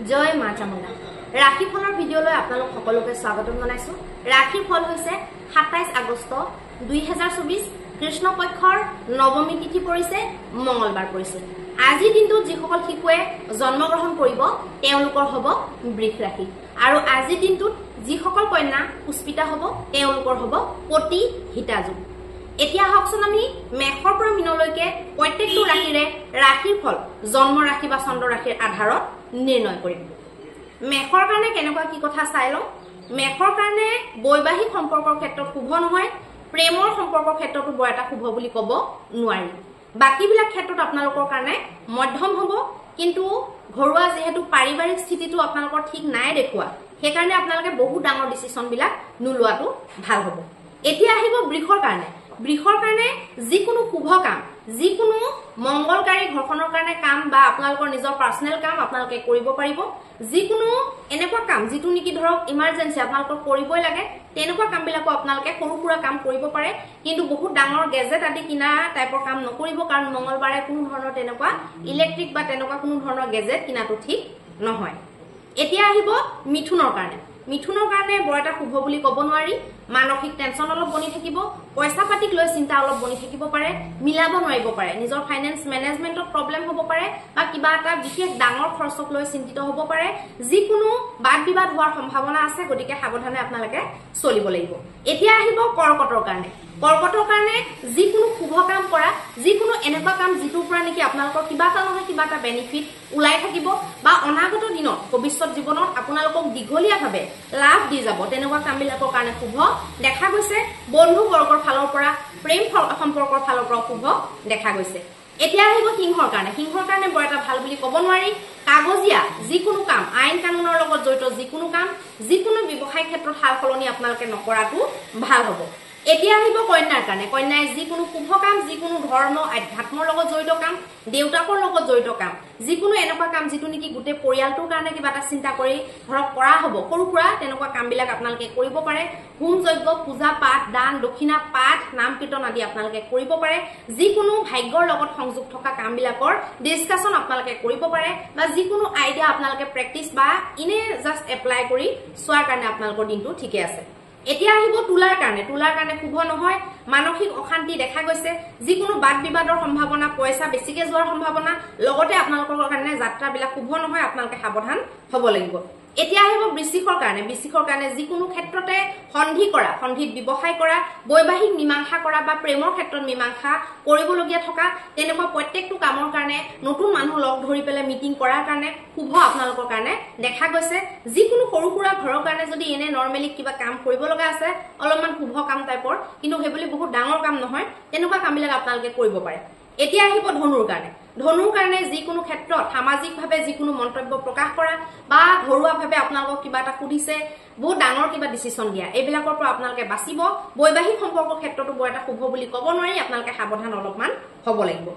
জয় মা চামুণ্ডা ৰাশি ফলৰ ভিডিঅ'লৈ আপোনালোক সকলোকে স্বাগতম জনাইছো। ৰাশি ফল হৈছে 27 আগষ্ট 2024 কৃষ্ণ পক্ষৰ নৱমী তিথি পৰিছে, মঙ্গলবাৰ পৰিছে। আজি দিনটো যিসকল শিশুৱে জন্মগ্ৰহণ কৰিব তেওঁলোকৰ হ'ব বৃষ ৰাশি, আৰু আজি দিনটোত যিসকল কন্যা পুষ্পিতা হ'ব তেওঁলোকৰ হ'ব পতি হিতাযুগ। এতিয়া আহকচোন আমি মেষৰ পৰা মীনলৈকে প্ৰত্যেকটো ৰাশিৰে ৰাশিৰ ফল জন্ম ৰাশি বা চন্দ্ৰ ৰাশিৰ আধাৰত নিৰ্ণয় কৰিম। মেষৰ কাৰণে কেনেকুৱা কি কথা চাই লওঁ। মেষৰ কাৰণে বৈবাহিক সম্পৰ্কৰ ক্ষেত্ৰত শুভ নহয়, প্ৰেমৰ সম্পৰ্কৰ ক্ষেত্ৰতো বৰ এটা শুভ বুলি ক'ব নোৱাৰি। বাকীবিলাক ক্ষেত্ৰত আপোনালোকৰ কাৰণে মধ্যম হ'ব, কিন্তু ঘৰুৱা যিহেতু পাৰিবাৰিক স্থিতিটো আপোনালোকৰ ঠিক নাই দেখুৱা, সেইকাৰণে আপোনালোকে বহুত ডাঙৰ ডিচিশ্যনবিলাক নোলোৱাটো ভাল হ'ব। এতিয়া আহিব বৃষৰ কাৰণে। বৃষৰ কাৰণে যিকোনো শুভ কাম, যিকোনো মংগলকাৰী ঘৰখনৰ কাৰণে কাম বা আপোনালোকৰ নিজৰ পাৰ্চনেল কাম আপোনালোকে কৰিব পাৰিব। যিকোনো এনেকুৱা কাম যিটো নেকি ধৰক ইমাৰ্জেঞ্চি আপোনালোকৰ কৰিবই লাগে, তেনেকুৱা কামবিলাকো আপোনালোকে সৰু সুৰা কাম কৰিব পাৰে, কিন্তু বহুত ডাঙৰ গেজেট আদি কিনা টাইপৰ কাম নকৰিব, কাৰণ মংগলবাৰে কোনো ধৰণৰ তেনেকুৱা ইলেক্ট্ৰিক বা তেনেকুৱা কোনো ধৰণৰ গেজেট কিনাটো ঠিক নহয়। এতিয়া আহিব মিথুনৰ কাৰণে। মিথুনৰ কাৰণে বৰ এটা শুভ বুলি ক'ব নোৱাৰি। মানসিক টেনচন অলপ বনি থাকিব, পইচা পাতিক লৈ চিন্তা অলপ বনি থাকিব পাৰে, মিলাব নোৱাৰিব পাৰে, নিজৰ ফাইনেন্স মেনেজমেন্টত প্ৰব্লেম হ'ব পাৰে, বা কিবা এটা বিশেষ ডাঙৰ খৰচক লৈ চিন্তিত হ'ব পাৰে। যিকোনো বাদ বিবাদ হোৱাৰ সম্ভাৱনা আছে, গতিকে সাৱধানে আপোনালোকে চলিব লাগিব। এতিয়া আহিব কৰ্কটৰ কাৰণে। কৰ্কটৰ কাৰণে যিকোনো শুভ কাম কৰা, যিকোনো এনেকুৱা কাম যিটোৰ পৰা নেকি আপোনালোকৰ কিবা এটা নহয় কিবা এটা বেনিফিট ওলাই থাকিব, বা অনাগত দিনত ভৱিষ্যত জীৱনত আপোনালোকক দীঘলীয়াভাৱে লাভ দি যাব, তেনেকুৱা কামবিলাকৰ কাৰণে শুভ দেখা গৈছে। বন্ধু বৰ্গৰ ফালৰ পৰা, প্ৰেম সম্পৰ্কৰ ফালৰ পৰা শুভ দেখা গৈছে। এতিয়া আহিব সিংহৰ কাৰণে। সিংহৰ কাৰণে বৰ এটা ভাল বুলি ক'ব নোৱাৰি। কাগজীয়া যিকোনো কাম, আইন কানুনৰ লগত জড়িত যিকোনো কাম, যিকোনো ব্যৱসায় ক্ষেত্ৰত সাল সলনি আপোনালোকে নকৰাটো ভাল হ'ব। এতিয়া আহিব কন্যাৰ কাৰণে। কন্যাই যিকোনো শুভ কাম, যিকোনো ধৰ্ম আধ্যাত্মৰ লগত জড়িত কাম, দেউতাকৰ লগত জড়িত কাম, যিকোনো এনেকুৱা কাম যিটো নেকি গোটেই পৰিয়ালটোৰ কাৰণে কিবা এটা চিন্তা কৰি ধৰক কৰা হ'ব, সৰু সুৰা তেনেকুৱা কামবিলাক আপোনালোকে কৰিব পাৰে। হোম যজ্ঞ, পূজা পাঠ, দান দক্ষিণা, পাঠ, নাম কীৰ্তন আদি আপোনালোকে কৰিব পাৰে। যিকোনো ভাগ্যৰ লগত সংযোগ থকা কামবিলাকৰ ডিছকাশ্যন আপোনালোকে কৰিব পাৰে, বা যিকোনো আইডিয়া আপোনালোকে প্ৰেক্টিচ বা ইনে জাষ্ট এপ্লাই কৰি চোৱাৰ কাৰণে আপোনালোকৰ দিনটো ঠিকে আছে। এতিয়া আহিব তুলাৰ কাৰণে। তুলাৰ কাৰণে শুভ নহয়, মানসিক অশান্তি দেখা গৈছে, যিকোনো বাদ বিবাদৰ সম্ভাৱনা, পইচা বেছিকে যোৱাৰ সম্ভাৱনা, লগতে আপোনালোকৰ কাৰণে যাত্ৰাবিলাক শুভ নহয়, আপোনালোকে সাৱধান হ'ব লাগিব। এতিয়া আহিব বৃশ্চিকৰ কাৰণে। বৃশ্চিকৰ কাৰণে যিকোনো ক্ষেত্ৰতে সন্ধি কৰা, সন্ধিত ব্যৱসায় কৰা, বৈবাহিক মীমাংসা কৰা বা প্ৰেমৰ ক্ষেত্ৰত মীমাংসা কৰিবলগীয়া থকা, তেনেকুৱা প্ৰত্যেকটো কামৰ কাৰণে নতুন মানুহ লগ ধৰি পেলাই মিটিং কৰাৰ কাৰণে শুভ আপোনালোকৰ কাৰণে দেখা গৈছে। যিকোনো সৰু সুৰা ঘৰৰ কাৰণে যদি এনে নৰ্মেলি কিবা কাম কৰিব লগা আছে, অলপমান শুভ কাম টাইপৰ, কিন্তু সেইবুলি বহুত ডাঙৰ কাম নহয়, তেনেকুৱা কামবিলাক আপোনালোকে কৰিব পাৰে। এতিয়া আহিব ধনুৰ কাৰণে। ধনুৰ কাৰণে যিকোনো ক্ষেত্ৰত সামাজিকভাৱে যিকোনো মন্তব্য প্ৰকাশ কৰা, বা ঘৰুৱাভাৱে আপোনালোকক কিবা এটা সুধিছে, বহুত ডাঙৰ কিবা ডিচিশ্যন দিয়া, এইবিলাকৰ পৰা আপোনালোকে বাচিব। বৈবাহিক সম্পৰ্কৰ ক্ষেত্ৰতো বৰ এটা শুভ বুলি ক'ব নোৱাৰি, আপোনালোকে সাৱধান অলপমান হ'ব লাগিব।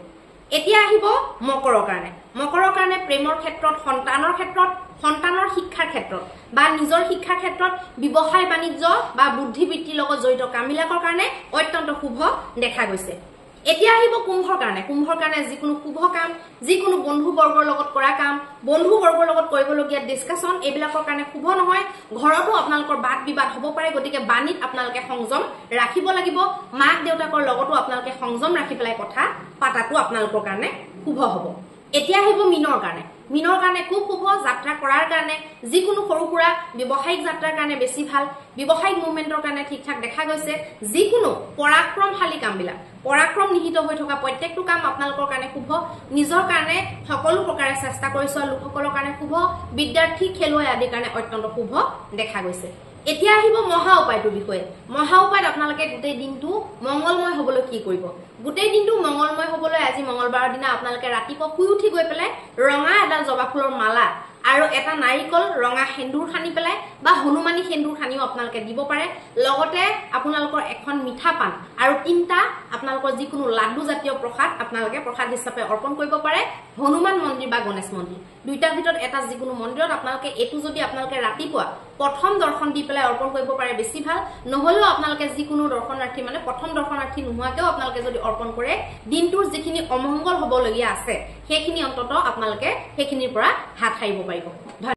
এতিয়া আহিব মকৰৰ কাৰণে। মকৰৰ কাৰণে প্ৰেমৰ ক্ষেত্ৰত, সন্তানৰ ক্ষেত্ৰত, সন্তানৰ শিক্ষাৰ ক্ষেত্ৰত, বা নিজৰ শিক্ষাৰ ক্ষেত্ৰত, ব্যৱসায় বাণিজ্য বা বুদ্ধিবৃত্তিৰ লগত জড়িত কামবিলাকৰ কাৰণে অত্যন্ত শুভ দেখা গৈছে। এতিয়া আহিব কুম্ভৰ কাৰণে। কুম্ভৰ কাৰণে যিকোনো শুভ কাম, যিকোনো বন্ধু বৰ্গৰ লগত কৰা কাম, বন্ধু বৰ্গৰ লগত কৰিবলগীয়া ডিছকাশ্যন, এইবিলাকৰ কাৰণে শুভ নহয়। ঘৰতো আপোনালোকৰ বাদ বিবাদ হ'ব পাৰে, গতিকে বাণীত আপোনালোকে সংযম ৰাখিব লাগিব। মাক দেউতাকৰ লগতো আপোনালোকে সংযম ৰাখি পেলাই কথা পাতাটো আপোনালোকৰ কাৰণে শুভ হ'ব। এতিয়া আহিব মীনৰ কাৰণে। মীনৰ কাৰণে খুব শুভ, যাত্ৰা কৰাৰ কাৰণে, যিকোনো সৰু সুৰা ব্যৱসায়িক যাত্ৰাৰ কাৰণে বেছি ভাল, ব্যৱসায়িক মুভমেণ্টৰ কাৰণে ঠিক ঠাক দেখা গৈছে। যিকোনো পৰাক্ৰমশালী কামবিলাক, পৰাক্ৰম নিহিত হৈ থকা প্ৰত্যেকটো কাম আপোনালোকৰ কাৰণে শুভ। নিজৰ কাৰণে সকলো প্ৰকাৰে চেষ্টা কৰি চোৱা লোকসকলৰ কাৰণে শুভ। বিদ্যাৰ্থী, খেলুৱৈ আদিৰ কাৰণে অত্যন্ত শুভ দেখা গৈছে। এতিয়া আহিব মহা উপায়টোৰ বিষয়ে। মহা উপায়ত আপোনালোকে গোটেই দিনটো মংগলময় হ'বলৈ কি কৰিব? গোটেই দিনটো মংগলময় হ'বলৈ আজি মংগলবাৰৰ দিনা আপোনালোকে ৰাতিপুৱা শুই উঠি গৈ পেলাই ৰঙা এডাল জবা ফুলৰ মালা আৰু এটা নাৰিকল ৰঙা সেন্দুৰ সানি পেলাই, বা হনুমানী সেন্দুৰ সানিও আপোনালোকে দিব পাৰে। লগতে আপোনালোকৰ এখন মিঠা পাণ আৰু 3টা আপোনালোকৰ যিকোনো লাডু জাতীয় প্ৰসাদ আপোনালোকে প্ৰসাদ হিচাপে অৰ্পণ কৰিব পাৰে হনুমান মন্দিৰ বা গণেশ মন্দিৰ, দুইটাৰ ভিতৰত এটা যিকোনো মন্দিৰত আপোনালোকে এইটো যদি আপোনালোকে ৰাতিপুৱা প্ৰথম দৰ্শন দি পেলাই অৰ্পণ কৰিব পাৰে বেছি ভাল। নহলেও আপোনালোকে যিকোনো দৰ্শনাৰ্থী, মানে প্ৰথম দৰ্শনাৰ্থী নোহোৱাকেও আপোনালোকে যদি অৰ্পণ কৰে, দিনটোৰ যিখিনি অমংগল হ'বলগীয়া আছে সেইখিনি অন্তত আপোনালোকে সেইখিনিৰ পৰা হাত সাৰিব পাৰিব।